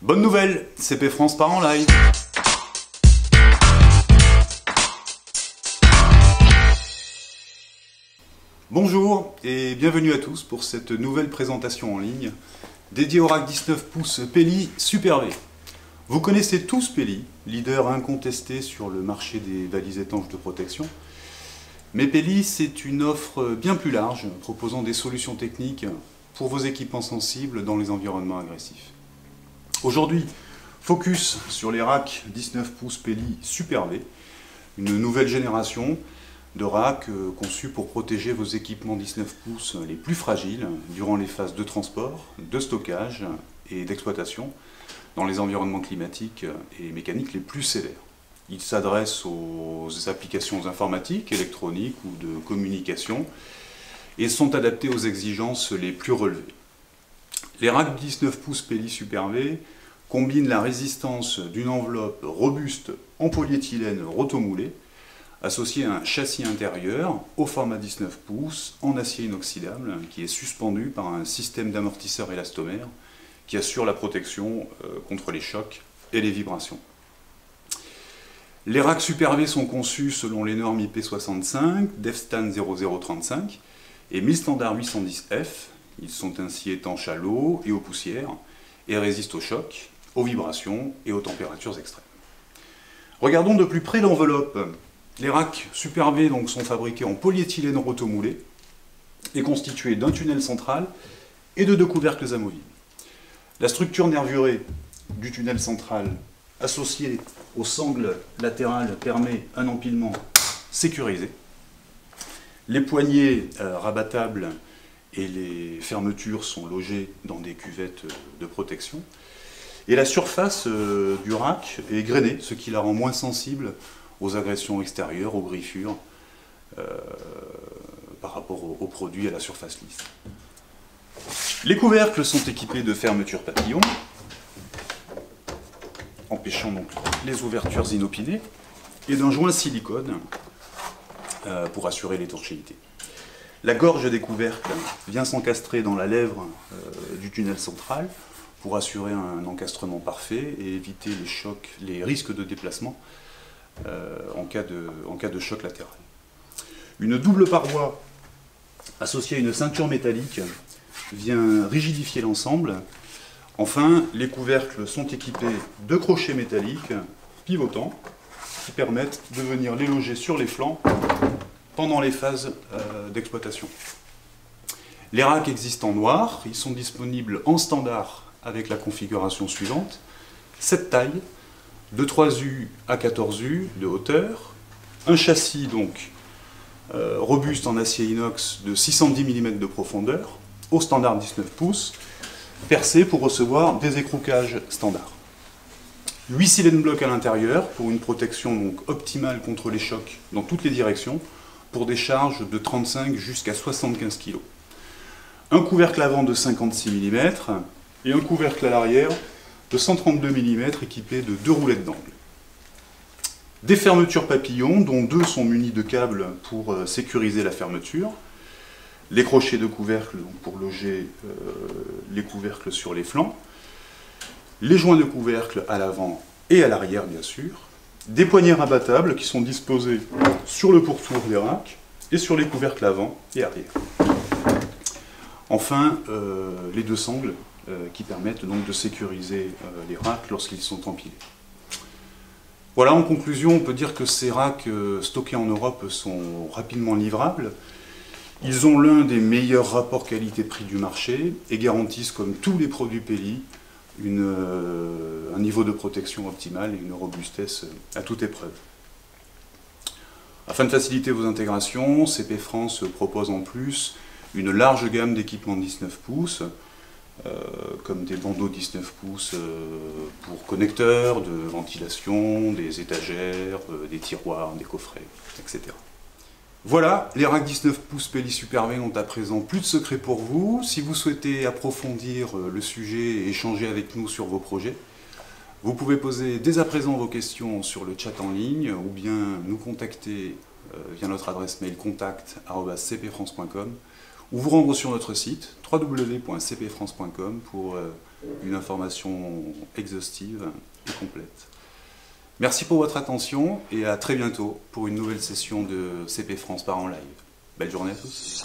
Bonne nouvelle, CP France part en live. Bonjour et bienvenue à tous pour cette nouvelle présentation en ligne dédiée au rack 19 pouces Peli Super V. Vous connaissez tous Peli, leader incontesté sur le marché des valises étanches de protection. Mais Peli, c'est une offre bien plus large, proposant des solutions techniques pour vos équipements sensibles dans les environnements agressifs. Aujourd'hui, focus sur les racks 19 pouces Peli Super V, une nouvelle génération de racks conçus pour protéger vos équipements 19 pouces les plus fragiles durant les phases de transport, de stockage et d'exploitation dans les environnements climatiques et mécaniques les plus sévères. Ils s'adressent aux applications informatiques, électroniques ou de communication et sont adaptés aux exigences les plus relevées. Les racks 19 pouces Peli Super V combinent la résistance d'une enveloppe robuste en polyéthylène rotomoulé associée à un châssis intérieur au format 19 pouces en acier inoxydable qui est suspendu par un système d'amortisseur élastomère qui assure la protection contre les chocs et les vibrations. Les racks Super V sont conçus selon les normes IP65, DEFSTAN 0035 et 1000 standard 810F. Ils sont ainsi étanches à l'eau et aux poussières et résistent aux chocs, aux vibrations et aux températures extrêmes. Regardons de plus près l'enveloppe. Les racks Super V donc, sont fabriqués en polyéthylène rotomoulé et constitués d'un tunnel central et de deux couvercles amovibles. La structure nervurée du tunnel central associée au sangle latéral permet un empilement sécurisé. Les poignées rabattables et les fermetures sont logées dans des cuvettes de protection. Et la surface du rack est grainée, ce qui la rend moins sensible aux agressions extérieures, aux griffures, par rapport aux produits à la surface lisse. Les couvercles sont équipés de fermetures papillons, empêchant donc les ouvertures inopinées, et d'un joint silicone pour assurer l'étanchéité. La gorge des couvercles vient s'encastrer dans la lèvre du tunnel central pour assurer un encastrement parfait et éviter les chocs, les risques de déplacement en cas de choc latéral. Une double paroi associée à une ceinture métallique vient rigidifier l'ensemble. Enfin, les couvercles sont équipés de crochets métalliques pivotants qui permettent de venir les loger sur les flancs pendant les phases d'exploitation. Les racks existent en noir, ils sont disponibles en standard avec la configuration suivante: 7 tailles, de 3U à 14U de hauteur, un châssis donc robuste en acier inox de 610 mm de profondeur, au standard 19 pouces, percé pour recevoir des écrouquages standards. 8 cylindres blocs à l'intérieur pour une protection donc optimale contre les chocs dans toutes les directions, pour des charges de 35 jusqu'à 75 kg. Un couvercle avant de 56 mm et un couvercle à l'arrière de 132 mm équipé de 2 roulettes d'angle. Des fermetures papillons dont 2 sont munies de câbles pour sécuriser la fermeture. Les crochets de couvercle donc pour loger les couvercles sur les flancs. Les joints de couvercle à l'avant et à l'arrière bien sûr. Des poignées rabattables qui sont disposées sur le pourtour des racks et sur les couvercles avant et arrière. Enfin, les 2 sangles qui permettent donc de sécuriser les racks lorsqu'ils sont empilés. Voilà, en conclusion, on peut dire que ces racks stockés en Europe sont rapidement livrables. Ils ont l'un des meilleurs rapports qualité-prix du marché et garantissent, comme tous les produits Peli, un niveau de protection optimal et une robustesse à toute épreuve. Afin de faciliter vos intégrations, CP France propose en plus une large gamme d'équipements 19 pouces, comme des bandeaux 19 pouces pour connecteurs, de ventilation, des étagères, des tiroirs, des coffrets, etc. Voilà, les racks 19 pouces Peli Super V n'ont à présent plus de secret pour vous. Si vous souhaitez approfondir le sujet et échanger avec nous sur vos projets, vous pouvez poser dès à présent vos questions sur le chat en ligne ou bien nous contacter via notre adresse mail contact@cpfrance.com ou vous rendre sur notre site www.cpfrance.com pour une information exhaustive et complète. Merci pour votre attention et à très bientôt pour une nouvelle session de CP France par en live. Belle journée à tous.